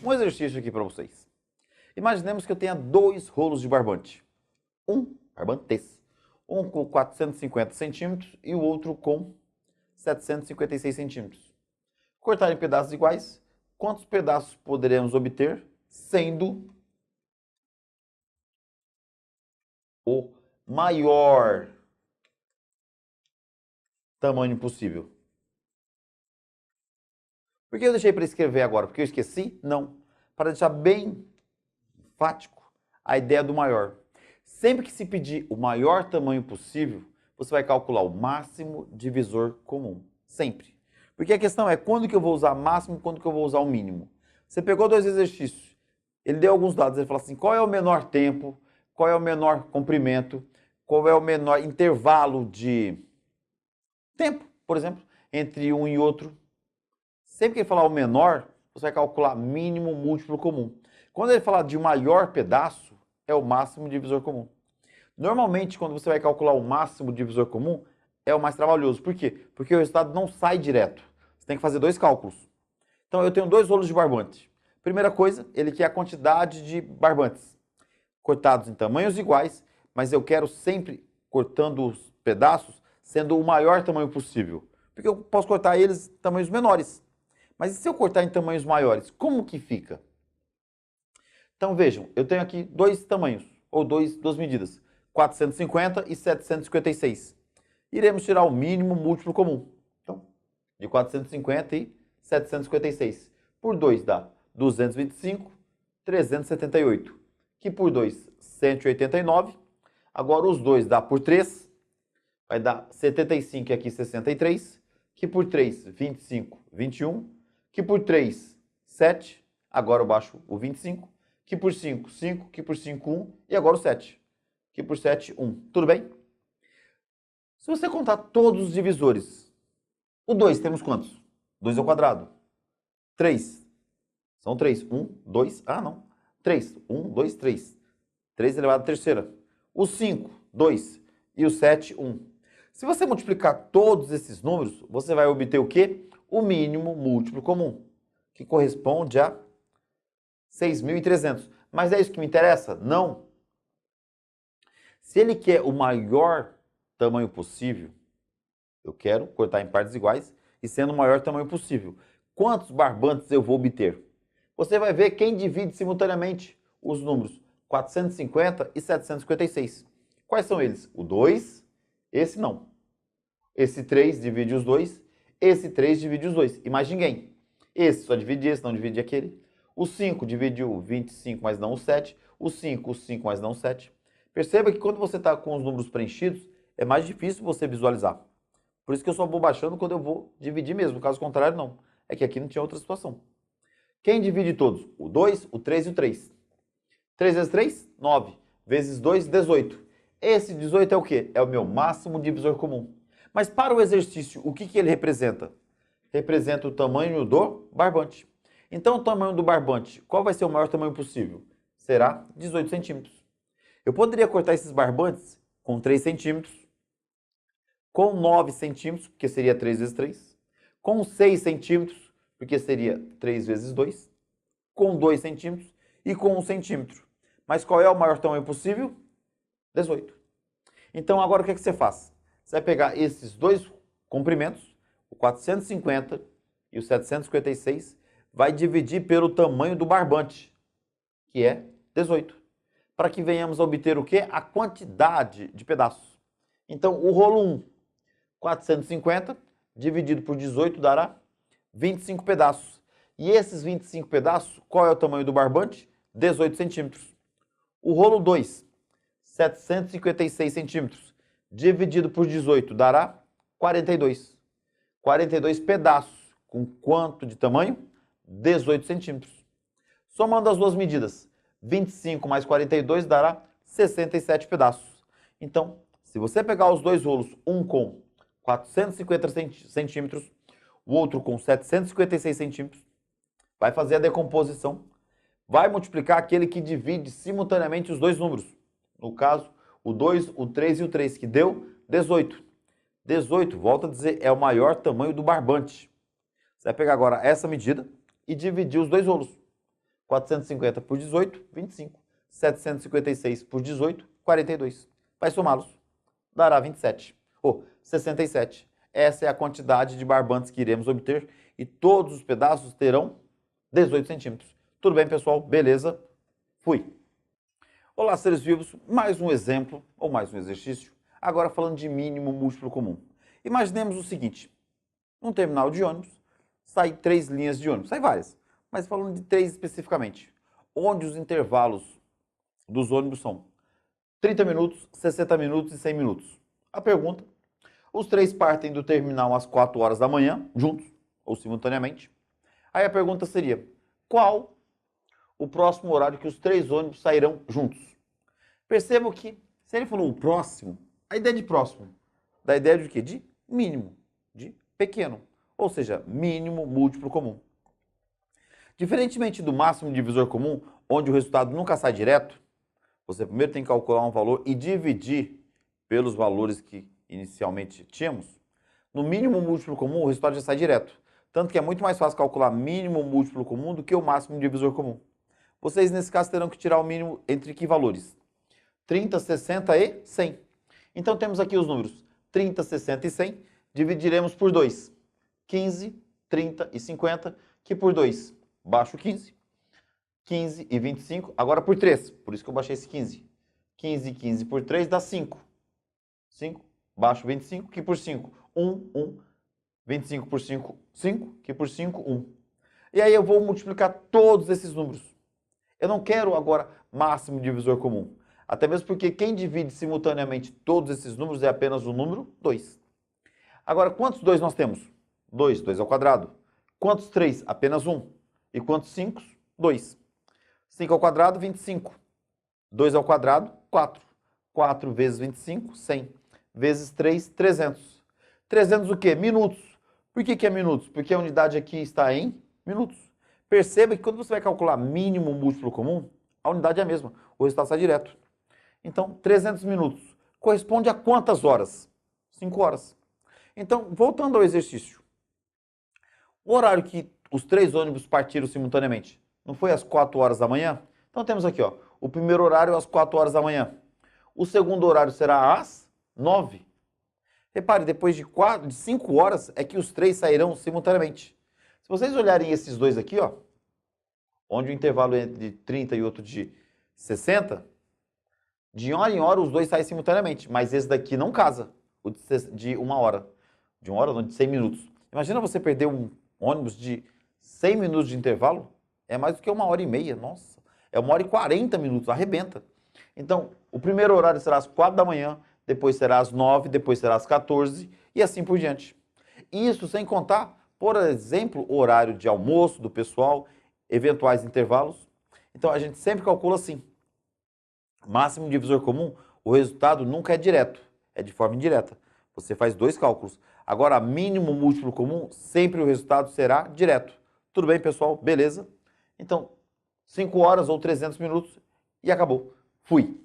Um exercício aqui para vocês. Imaginemos que eu tenha dois rolos de barbante. Barbantes. Um com 450 centímetros e o outro com 756 centímetros. Cortar em pedaços iguais, quantos pedaços poderemos obter sendo o maior tamanho possível? Por que eu deixei para escrever agora? Porque eu esqueci? Não. Para deixar bem enfático a ideia do maior. Sempre que se pedir o maior tamanho possível, você vai calcular o máximo divisor comum. Sempre. Porque a questão é quando que eu vou usar máximo e quando que eu vou usar o mínimo. Você pegou dois exercícios, ele deu alguns dados, ele falou assim, qual é o menor tempo, qual é o menor comprimento, qual é o menor intervalo de tempo, por exemplo, entre um e outro. Sempre que ele falar o menor, você vai calcular mínimo múltiplo comum. Quando ele falar de maior pedaço, é o máximo divisor comum. Normalmente, quando você vai calcular o máximo divisor comum, é o mais trabalhoso. Por quê? Porque o resultado não sai direto. Você tem que fazer dois cálculos. Então, eu tenho dois rolos de barbante. Primeira coisa, ele quer a quantidade de barbantes cortados em tamanhos iguais, mas eu quero sempre cortando os pedaços sendo o maior tamanho possível. Porque eu posso cortar eles em tamanhos menores. Mas e se eu cortar em tamanhos maiores, como que fica? Então vejam, eu tenho aqui dois tamanhos, ou duas medidas, 450 e 756. Iremos tirar o mínimo múltiplo comum. Então, de 450 e 756. Por 2 dá 225, 378. Que por 2, 189. Agora os dois dá por 3, vai dar 75 e aqui 63. Que por 3, 25, 21. Que por 3, 7. Agora eu baixo o 25. Que por 5, 5. Que por 5, 1. E agora o 7. Que por 7, 1. Tudo bem? Se você contar todos os divisores, o 2 temos quantos? 2 ao quadrado. 3. São 3. 1, 2. Ah, não. 3. 1, 2, 3. 3 elevado à terceira. O 5, 2. E o 7, 1. Se você multiplicar todos esses números, você vai obter o quê? O mínimo múltiplo comum, que corresponde a 6.300. Mas é isso que me interessa? Não. Se ele quer o maior tamanho possível, eu quero cortar em partes iguais e sendo o maior tamanho possível. Quantos barbantes eu vou obter? Você vai ver quem divide simultaneamente os números 450 e 756. Quais são eles? O 2, esse não. Esse 3 divide os dois, esse 3 divide os dois. E mais ninguém. Esse só divide esse, não divide aquele. O 5 divide o 25, mas não o 7. O 5, mas não o 7. Perceba que quando você está com os números preenchidos, é mais difícil você visualizar. Por isso que eu só vou baixando quando eu vou dividir mesmo. Caso contrário, não. É que aqui não tinha outra situação. Quem divide todos? O 2, o 3 e o 3. 3 vezes 3, 9. Vezes 2, 18. Esse 18 é o quê? É o meu máximo divisor comum. Mas para o exercício, o que ele representa? Representa o tamanho do barbante. Então, o tamanho do barbante, qual vai ser o maior tamanho possível? Será 18 centímetros. Eu poderia cortar esses barbantes com 3 centímetros, com 9 centímetros, porque seria 3 vezes 3, com 6 centímetros, porque seria 3 vezes 2, com 2 centímetros e com 1 centímetro. Mas qual é o maior tamanho possível? 18. Então, agora o que você faz? Você vai pegar esses dois comprimentos, o 450 e o 756, vai dividir pelo tamanho do barbante, que é 18. Para que venhamos a obter o quê? A quantidade de pedaços. Então, o rolo 1, 450, dividido por 18, dará 25 pedaços. E esses 25 pedaços, qual é o tamanho do barbante? 18 centímetros. O rolo 2, 756 centímetros, dividido por 18, dará 42. 42 pedaços. Com quanto de tamanho? 18 centímetros. Somando as duas medidas, 25 mais 42 dará 67 pedaços. Então, se você pegar os dois rolos, um com 450 centímetros, o outro com 756 centímetros, vai fazer a decomposição, vai multiplicar aquele que divide simultaneamente os dois números. No caso, o 2, o 3 e o 3, que deu 18. 18, volto a dizer, é o maior tamanho do barbante. Você vai pegar agora essa medida e dividir os dois rolos. 450 por 18, 25. 756 por 18, 42. Vai somá-los. Dará 27. Ou 67. Essa é a quantidade de barbantes que iremos obter e todos os pedaços terão 18 centímetros. Tudo bem, pessoal? Beleza? Fui. Olá, seres vivos. Mais um exemplo ou mais um exercício. Agora falando de mínimo múltiplo comum. Imaginemos o seguinte. Num terminal de ônibus, saem 3 linhas de ônibus. Sai várias, mas falando de 3 especificamente. Onde os intervalos dos ônibus são 30 minutos, 60 minutos e 100 minutos. A pergunta: os 3 partem do terminal às 4 horas da manhã, juntos ou simultaneamente. Aí a pergunta seria: qual o próximo horário que os 3 ônibus sairão juntos? Percebam que, se ele falou o próximo, a ideia de próximo dá a ideia de quê? De mínimo, de pequeno, ou seja, mínimo múltiplo comum. Diferentemente do máximo divisor comum, onde o resultado nunca sai direto, você primeiro tem que calcular um valor e dividir pelos valores que inicialmente tínhamos. No mínimo múltiplo comum, o resultado já sai direto. Tanto que é muito mais fácil calcular mínimo múltiplo comum do que o máximo divisor comum. Vocês, nesse caso, terão que tirar o mínimo entre que valores? 30, 60 e 100. Então, temos aqui os números 30, 60 e 100. Dividiremos por 2. 15, 30 e 50, que por 2 baixo 15. 15 e 25, agora por 3, por isso que eu baixei esse 15. 15 e 15 por 3 dá 5. 5, baixo 25, que por 5, 1. 25 por 5, 5, que por 5, 1. E aí eu vou multiplicar todos esses números. Eu não quero agora máximo divisor comum. Até mesmo porque quem divide simultaneamente todos esses números é apenas o número 2. Agora, quantos 2 nós temos? 2, 2 ao quadrado. Quantos 3? Apenas 1. E quantos 5? 2. 5 ao quadrado, 25. 2 ao quadrado, 4. 4 vezes 25, 100. Vezes 3, 300. 300 o quê? Minutos. Por que é minutos? Porque a unidade aqui está em minutos. Perceba que quando você vai calcular mínimo múltiplo comum, a unidade é a mesma. O resultado sai direto. Então, 300 minutos corresponde a quantas horas? 5 horas. Então, voltando ao exercício. O horário que os 3 ônibus partiram simultaneamente não foi às 4 horas da manhã? Então, temos aqui, ó, o primeiro horário às 4 horas da manhã. O segundo horário será às 9. Repare, depois de 5 horas é que os 3 sairão simultaneamente. Se vocês olharem esses dois aqui, ó, onde o intervalo é de 30 e outro de 60, de hora em hora os dois saem simultaneamente, mas esse daqui não casa, o de 1 hora. De 1 hora, não, de 100 minutos. Imagina você perder um ônibus de 100 minutos de intervalo, é mais do que 1h30, nossa. É 1h40 minutos, arrebenta. Então, o primeiro horário será às 4 da manhã, depois será às 9, depois será às 14 e assim por diante. Isso sem contar, por exemplo, o horário de almoço do pessoal, eventuais intervalos. Então, a gente sempre calcula assim. Máximo divisor comum, o resultado nunca é direto, é de forma indireta. Você faz 2 cálculos. Agora, mínimo múltiplo comum, sempre o resultado será direto. Tudo bem, pessoal? Beleza? Então, 5 horas ou 300 minutos e acabou. Fui.